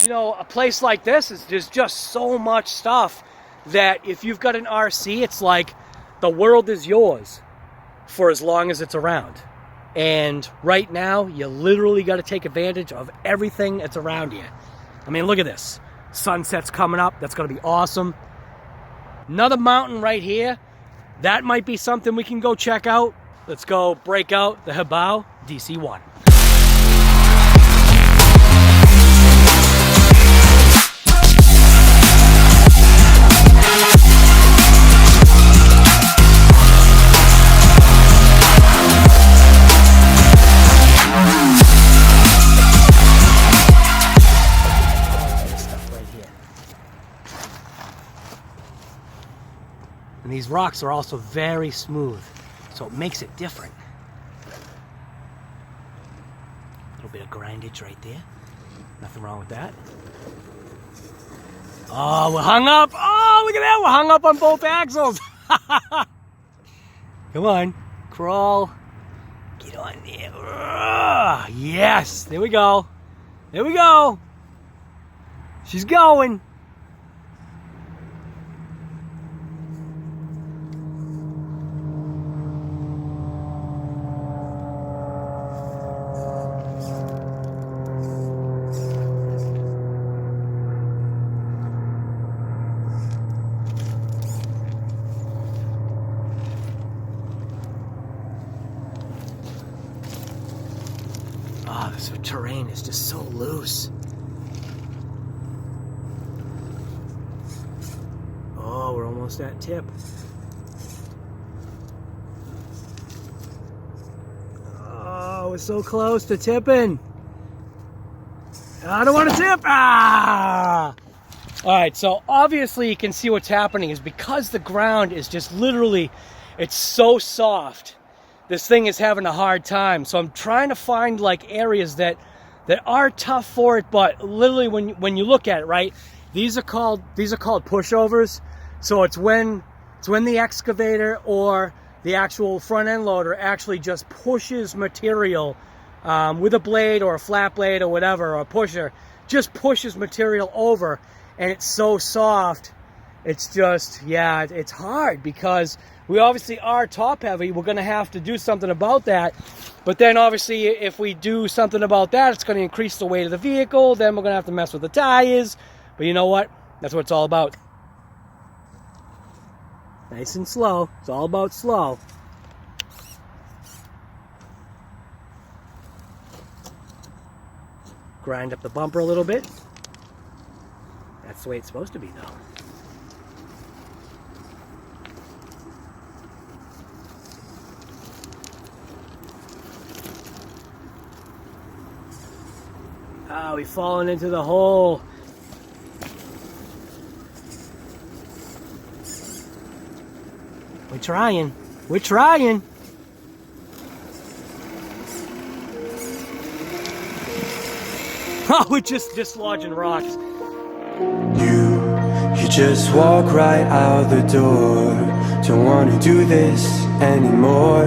you know, a place like this is there's just so much stuff that if you've got an RC, it's like the world is yours for as long as it's around. And right now, you literally got to take advantage of everything that's around you. I mean, look at this. Sunset's coming up. That's going to be awesome. Another mountain right here. That might be something we can go check out. Let's go break out the HoBao DC-1. And these rocks are also very smooth, so it makes it different. A little bit of grindage right there. Nothing wrong with that. Oh, we're hung up. Oh, look at that. We're hung up on both axles. Come on. Crawl. Get on there. Yes. There we go. There we go. She's going. Oh, this terrain is just so loose. Oh, we're almost at tip. Oh, we're so close to tipping. I don't want to tip. Ah! All right, so obviously you can see what's happening is because the ground is just literally, it's so soft. This thing is having a hard time. So I'm trying to find like areas that are tough for it, but literally when you look at it, right, these are called pushovers. So it's when the excavator or the actual front end loader actually just pushes material with a blade or a flat blade or whatever, or a pusher, just pushes material over, and it's so soft. It's just, yeah, it's hard because we obviously are top heavy. We're going to have to do something about that. But then obviously if we do something about that, it's going to increase the weight of the vehicle. Then we're going to have to mess with the tires. But you know what? That's what it's all about. Nice and slow. It's all about slow. Grind up the bumper a little bit. That's the way it's supposed to be, though. Ah, we've fallen into the hole. We're trying. We're trying. Oh, we're just dislodging rocks. You just walk right out the door. Don't wanna do this anymore.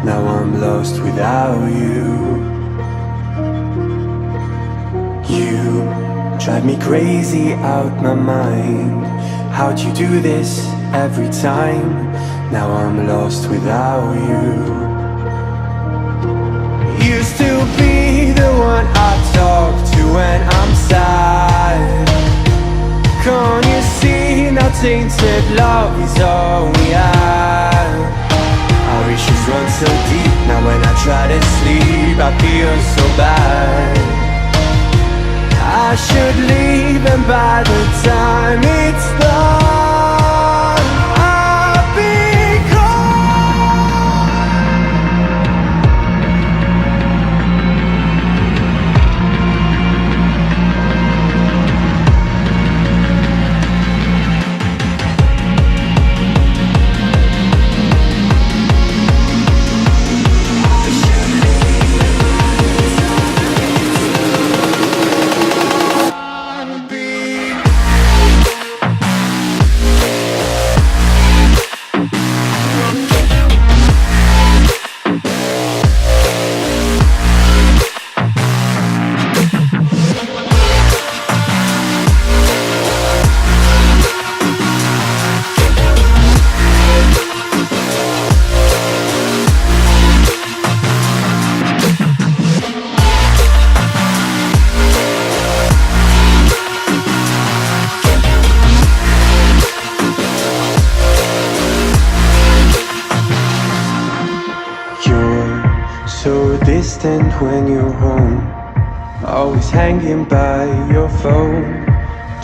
Now I'm lost without you. You drive me crazy out my mind. How'd you do this every time? Now I'm lost without you. Used to be the one I talk to when I'm sad. Can't you see now tainted love is all we have? Our issues run so deep. Now when I try to sleep I feel so bad. I should leave, and by the time it's done, I'll be gone. when you're home, always hanging by your phone.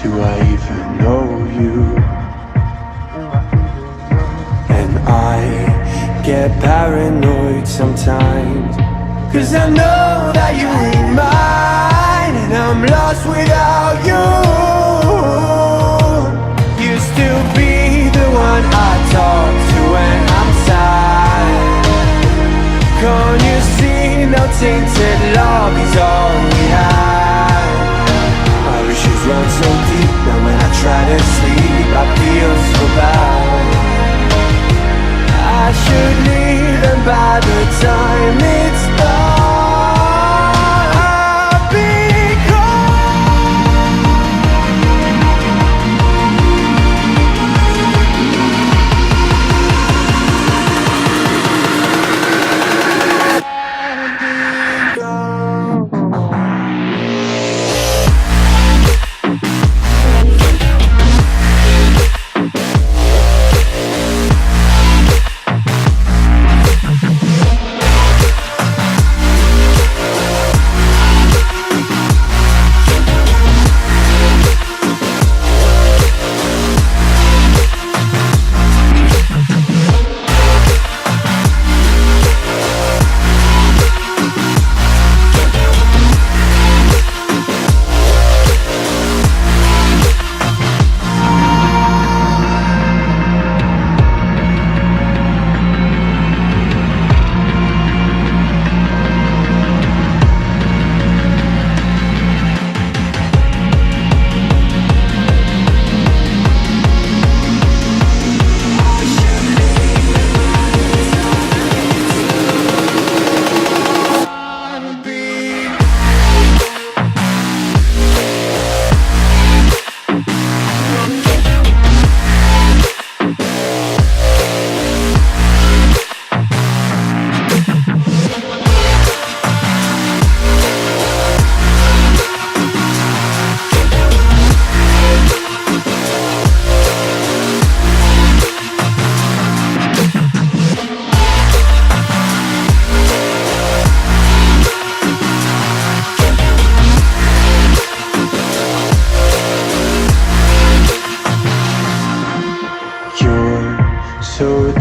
Do I even know you? And I get paranoid sometimes, 'cause I know that you ain't mine, and I'm lost without you. You still be the one I talk to when I'm sad. Can't you see now tainted love is all we have? My wishes run so deep, now when I try to sleep I feel so bad. I should leave, and by the time it's done I'll be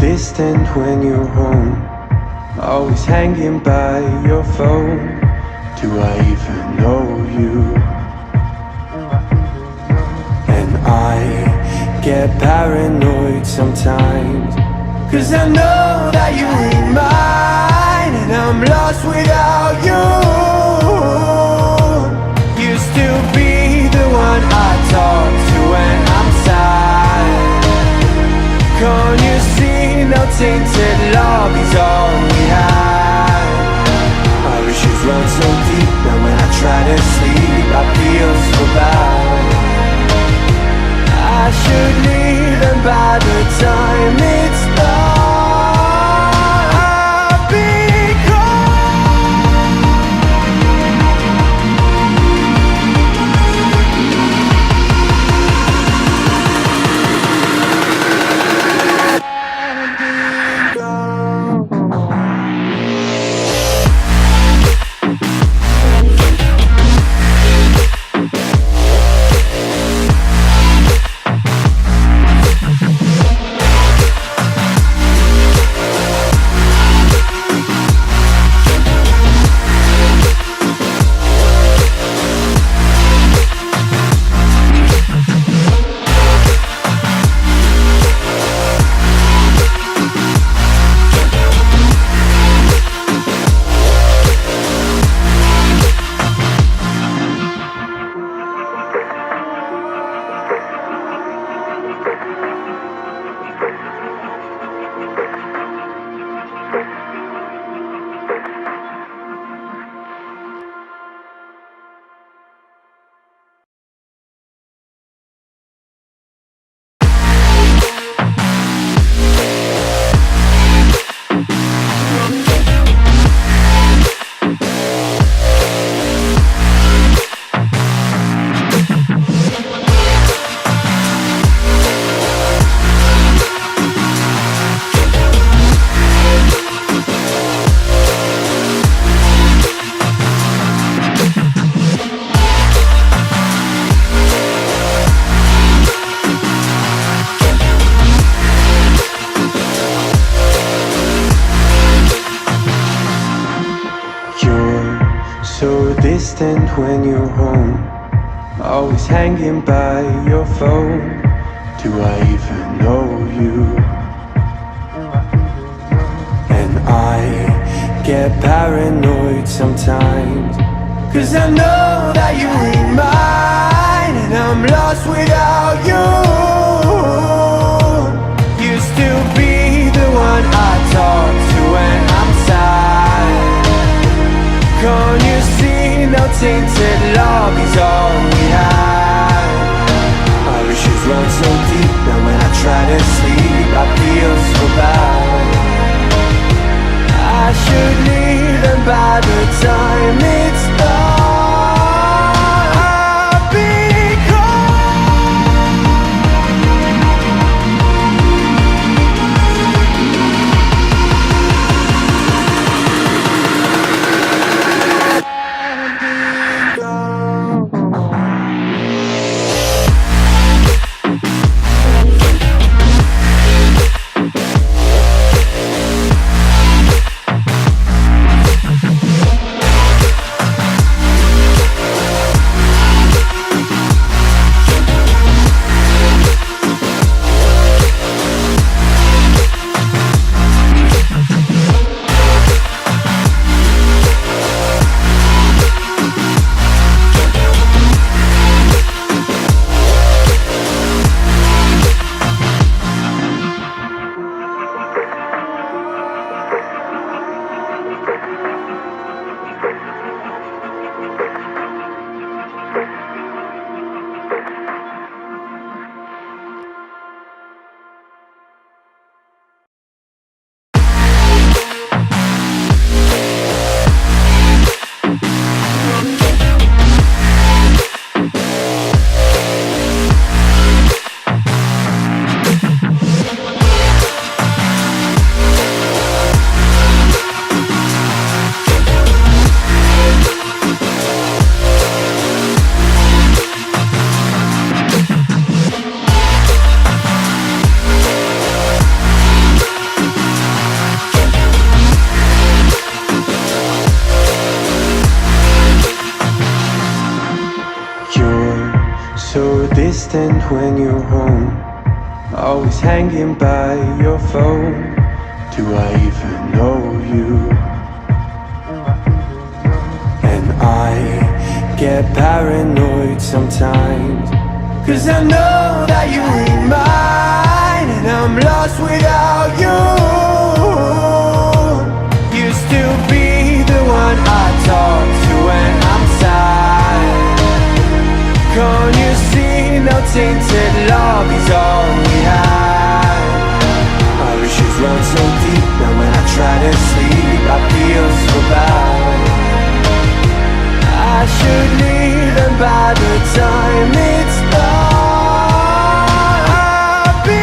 distant when you're home, always hanging by your phone. Do I even know you? And I get paranoid sometimes, 'cause I know that you ain't mine, and I'm lost without you. You still be the one I talk to when I'm sad. Can't you see now tainted love is all we have? My wishes run so deep, now when I try to sleep I feel so bad. I should leave, and by the time it's done I'll be distant when you're home, always hanging by your phone. Do I even know you? And I get paranoid sometimes, 'cause I know that you ain't mine, and I'm lost without you. Used to be the one I talk to when I'm sad. Can't you see now tainted love is all we have? Our issues run so deep, now when I try to sleep I feel so bad. I should leave, and by the time it's done I'll be distant when you're home, always hanging by your phone. Do I even know you? And I get paranoid sometimes, 'cause I know that you ain't mine, and I'm lost without you. Used to be the one I talk to when I'm sad. Can't you see now tainted love is all we have? Our issues run so deep, now when I try to sleep I feel so bad. I should leave, and by the time it's done I'll be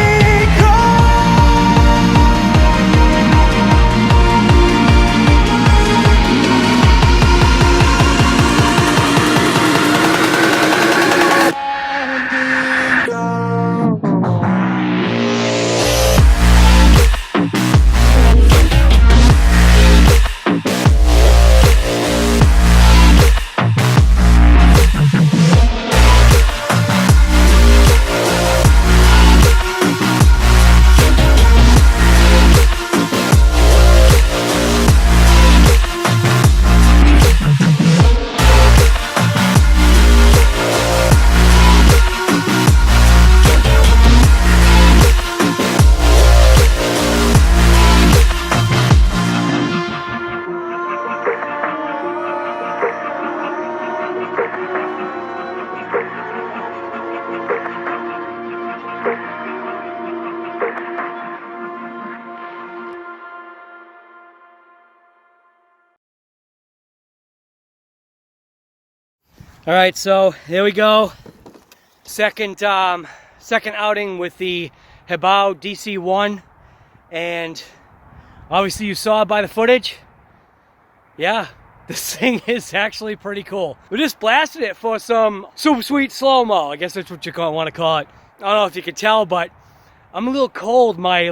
All right, so here we go. Second outing with the HoBao DC-1, and obviously you saw by the footage. Yeah, this thing is actually pretty cool. We just blasted it for some super sweet slow-mo. I guess that's what you want to call it. I don't know if you can tell, but I'm a little cold. My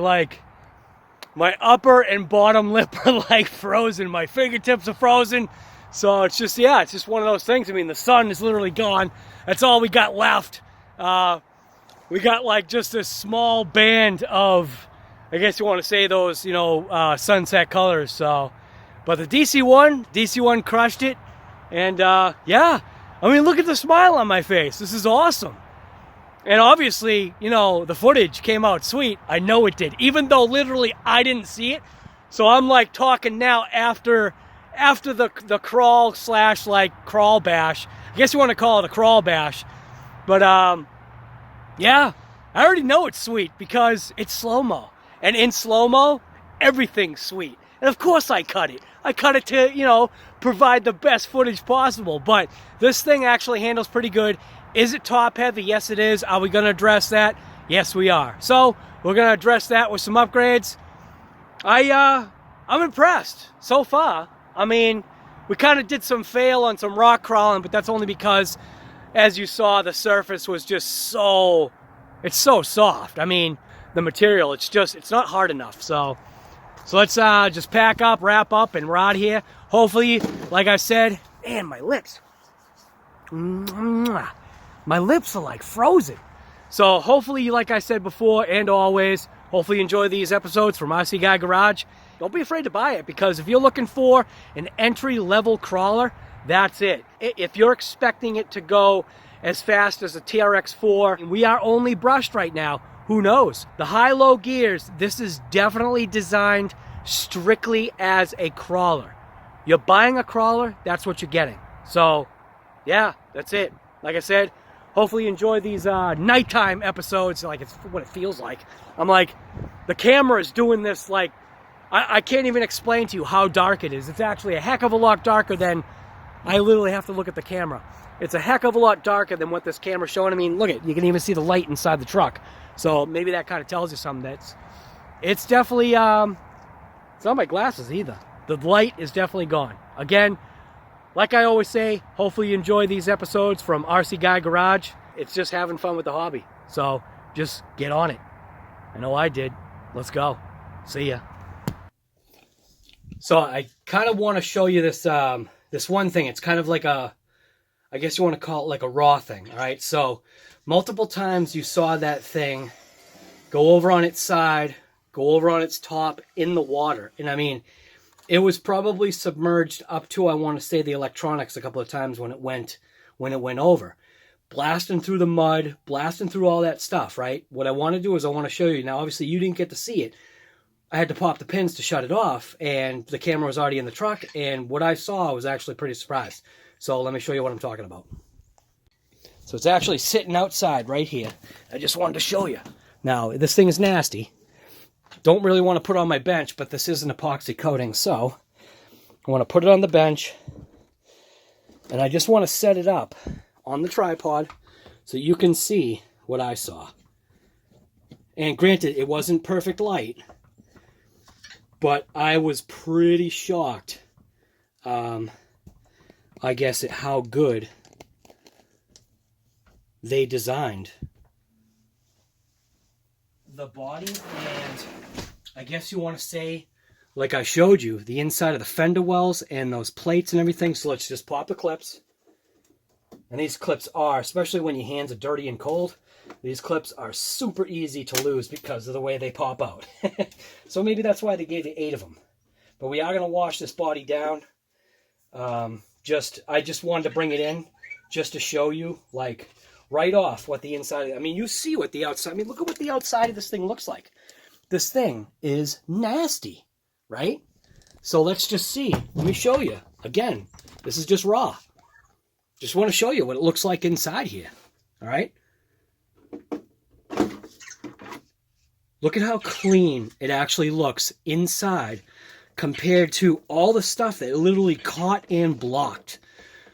upper and bottom lip are like frozen. My fingertips are frozen. So it's just, yeah, it's just one of those things. I mean, the sun is literally gone. That's all we got left. We got like just a small band of, I guess you want to say those, you know, sunset colors. So, but the DC-1 crushed it. And yeah, I mean, look at the smile on my face. This is awesome. And obviously, you know, the footage came out sweet. I know it did, even though literally I didn't see it. So I'm like talking now after the crawl slash like crawl bash. I guess you want to call it a crawl bash. But yeah, I already know it's sweet because it's slow-mo. And in slow-mo, everything's sweet. And of course I cut it. I cut it to, you know, provide the best footage possible. But this thing actually handles pretty good. Is it top heavy? Yes, it is. Are we going to address that? Yes, we are. So we're going to address that with some upgrades. I'm impressed so far. I mean, we kind of did some fail on some rock crawling, but that's only because, as you saw, the surface was just so, it's so soft. I mean, the material, it's not hard enough. So let's just pack up, wrap up, and we're out here. Hopefully, like I said, man, my lips. My lips are like frozen. So hopefully, like I said before and always, hopefully you enjoy these episodes from RC Guy Garage. Don't be afraid to buy it, because if you're looking for an entry-level crawler, that's it. If you're expecting it to go as fast as a TRX-4, we are only brushed right now. Who knows? The high-low gears, this is definitely designed strictly as a crawler. You're buying a crawler, that's what you're getting. So, yeah, that's it. Like I said, hopefully you enjoy these nighttime episodes, like it's what it feels like. I'm like, the camera is doing this like, I can't even explain to you how dark it is. It's actually a heck of a lot darker than, I literally have to look at the camera. It's a heck of a lot darker than what this camera's showing. I mean, look at, you can even see the light inside the truck. So maybe that kind of tells you something. It's definitely, it's not my glasses either. The light is definitely gone. Again, like I always say, hopefully you enjoy these episodes from RC Guy Garage. It's just having fun with the hobby. So just get on it. I know I did. Let's go. See ya. So I kind of want to show you this this one thing. It's kind of like a, I guess you want to call it like a raw thing. All right. So multiple times you saw that thing go over on its side, go over on its top in the water. And I mean, it was probably submerged up to, I want to say, the electronics a couple of times when it went over. Blasting through the mud, blasting through all that stuff, right? What I want to do is I want to show you. Now, obviously, you didn't get to see it. I had to pop the pins to shut it off, and the camera was already in the truck, and what I saw was actually pretty surprised. So let me show you what I'm talking about. So it's actually sitting outside right here. I just wanted to show you. Now, this thing is nasty. Don't really want to put it on my bench, but this is an epoxy coating, so I want to put it on the bench, and I just want to set it up on the tripod so you can see what I saw. And granted, it wasn't perfect light, but I was pretty shocked, I guess, at how good they designed the body, and I guess you want to say, like I showed you, the inside of the fender wells and those plates and everything. So let's just pop the clips. And these clips are, especially when your hands are dirty and cold, these clips are super easy to lose because of the way they pop out. So maybe that's why they gave you 8 of them. But we are going to wash this body down. I just wanted to bring it in just to show you, like, right off what the inside, I mean, you see what the outside, I mean, look at what the outside of this thing looks like. This thing is nasty, right? So let's just see. Let me show you. Again, this is just raw. Just want to show you what it looks like inside here. All right? Look at how clean it actually looks inside compared to all the stuff that literally caught and blocked.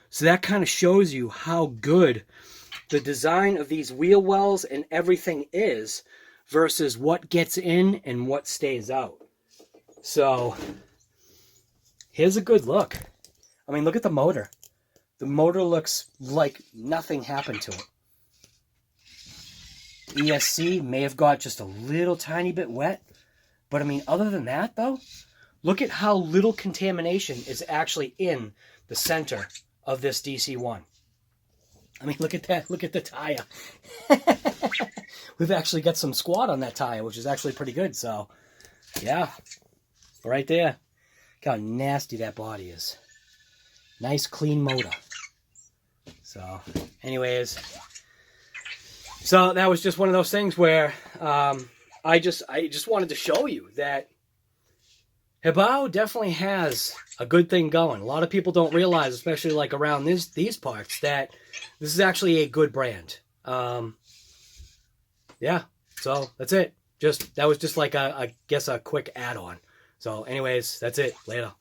So that kind of shows you how good the design of these wheel wells and everything is versus what gets in and what stays out. So here's a good look. I mean, look at the motor. The motor looks like nothing happened to it. ESC may have got just a little tiny bit wet, but I mean, other than that though, look at how little contamination is actually in the center of this DC-1. I mean, look at that. Look at the tire. We've actually got some squat on that tire, which is actually pretty good. So, yeah, right there. Look how nasty that body is. Nice, clean motor. So, anyways, so that was just one of those things where I just wanted to show you that HoBao definitely has a good thing going. A lot of people don't realize, especially like around these parts, that this is actually a good brand. Yeah, so that's it. That was just like I guess a quick add-on. So anyways, that's it. Later.